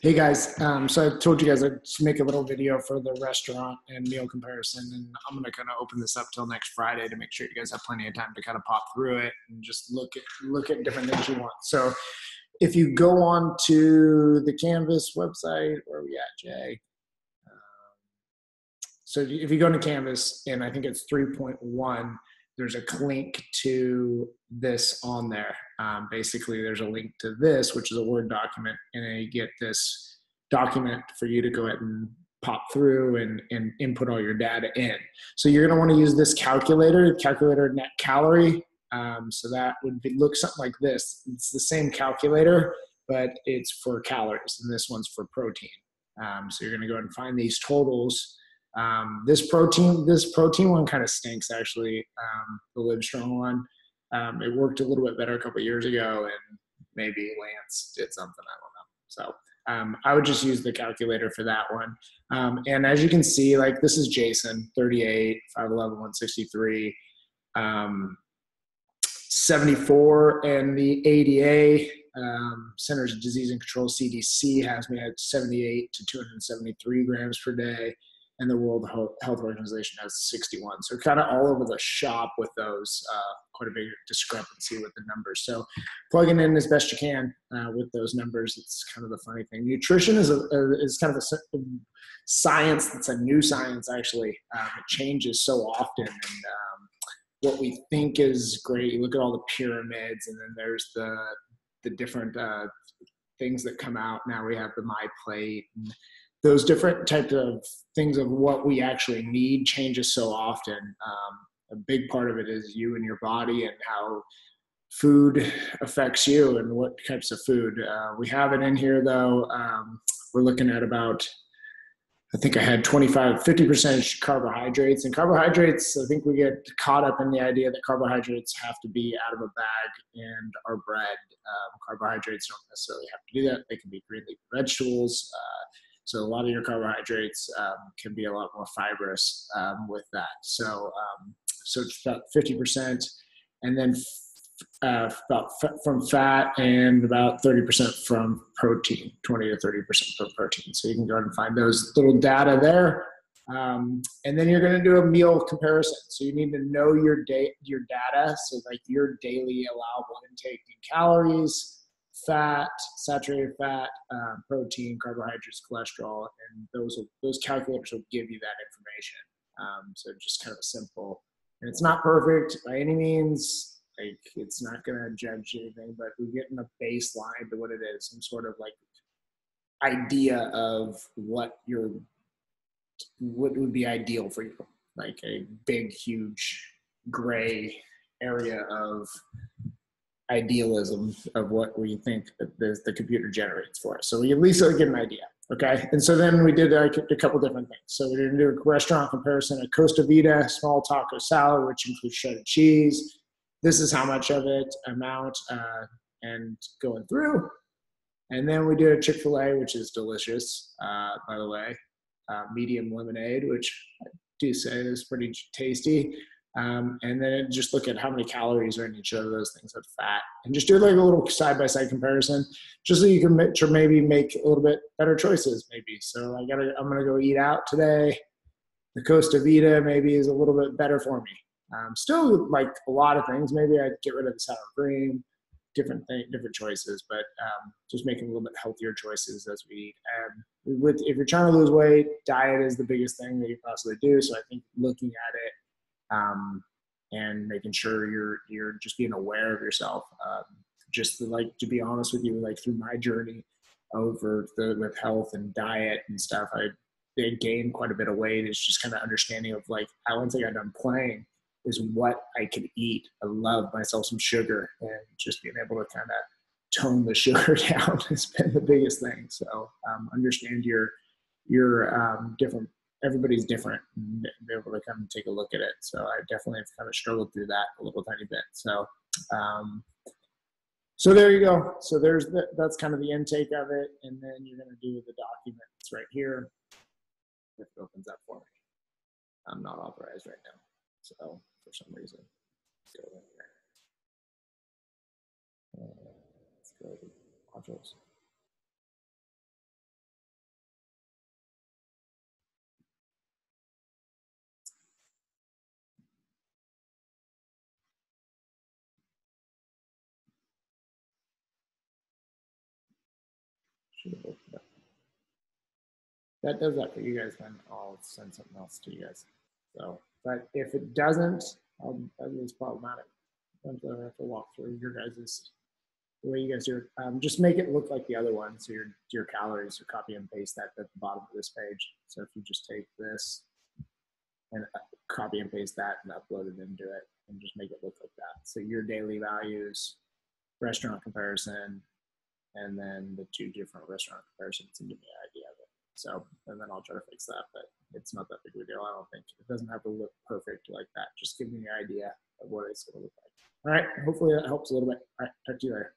Hey guys, so I told you guys I'd make a little video for the restaurant and meal comparison, and I'm gonna kind of open this up till next Friday to make sure you guys have plenty of time to kind of pop through it and just look at different things you want. So if you go on to the Canvas website, where are we at, Jay? So if you go to Canvas, and I think it's 3.1, there's a link to this on there. Basically, there's a link to this, which is a Word document, and then you get this document for you to go ahead and pop through and input all your data in. So you're going to want to use this calculator net calorie. So that would look something like this. It's the same calculator, but it's for calories, and this one's for protein. So you're going to go ahead and find these totals. This protein one kind of stinks, actually. The Livestrong one. It worked a little bit better a couple of years ago, and maybe Lance did something. I don't know. So I would just use the calculator for that one. And as you can see, like, this is Jason, 38, 5'11", 163, 74, and the ADA, Centers of Disease and Control, CDC, has me at 78 to 273 grams per day. And the World Health Organization has 61. So kind of all over the shop with those, quite a big discrepancy with the numbers. So plugging in as best you can with those numbers. It's kind of the funny thing. Nutrition is kind of a science that's a new science, actually. It changes so often. And what we think is great, you look at all the pyramids, and then there's the different things that come out. Now we have the MyPlate, and those different types of things of what we actually need changes so often. A big part of it is you and your body and how food affects you and what types of food. We have it in here, though. We're looking at about, I think I had 50% carbohydrates. And carbohydrates, I think we get caught up in the idea that carbohydrates have to be out of a bag and are bread. Carbohydrates don't necessarily have to do that. They can be green leafy vegetables. So a lot of your carbohydrates can be a lot more fibrous with that. So it's about 50%, and then from fat, and about 30% from protein, 20 to 30% from protein. So you can go ahead and find those little data there. And then you're going to do a meal comparison. So you need to know your data. So like your daily allowable intake in calories, fat, saturated fat, protein, carbohydrates, cholesterol, and those calculators will give you that information. So just kind of a simple, and it's not perfect by any means. Like, it's not going to judge anything, but we're getting a baseline to what it is, some sort of like idea of what would be ideal for you, like a big, huge gray area of idealism of what we think that the computer generates for us. So we at least get an idea, okay? And so then we did a couple different things. So we're going to do a restaurant comparison, a Costa Vida small taco salad, which includes shredded cheese. This is how much of it amount, and going through. And then we did a Chick-fil-A, which is delicious, by the way, medium lemonade, which I do say is pretty tasty. And then just look at how many calories are in each of those things of fat, and just do like a little side-by-side comparison, just so you can maybe make a little bit better choices, maybe. So I'm going to go eat out today. The Costa Vida maybe is a little bit better for me. Still like a lot of things. Maybe I'd get rid of the sour cream, different choices, but just making a little bit healthier choices as we eat. And if you're trying to lose weight, diet is the biggest thing that you possibly do. So I think looking at it, and making sure you're just being aware of yourself. Just to be honest with you, like through my journey with health and diet and stuff, I gained quite a bit of weight. It's just kind of understanding of like, once I got done playing, is what I could eat. I love myself some sugar, and just being able to kind of tone the sugar down has been the biggest thing. So understand your different. Everybody's different, and be able to come and take a look at it. So I definitely have kind of struggled through that a little tiny bit. So, so there you go. So that's kind of the intake of it. And then you're going to do the document that's right here. If it opens up for me. I'm not authorized right now. So for some reason, let's go in here. Let's go to modules. Should have opened up. That does that for you guys, then I'll send something else to you guys. So, but if it doesn't, that is problematic. I'm going to have to walk through your guys's, the way you guys do it. Just make it look like the other one. So your calories, or copy and paste that at the bottom of this page. So if you just take this and copy and paste that and upload it into it and just make it look like that. So your daily values, restaurant comparison, and then the two different restaurant comparisons, and give me an idea of it. So, and then I'll try to fix that, but it's not that big of a deal. I don't think it doesn't have to look perfect like that. Just give me an idea of what it's going to look like. All right. Hopefully that helps a little bit. All right. Talk to you later.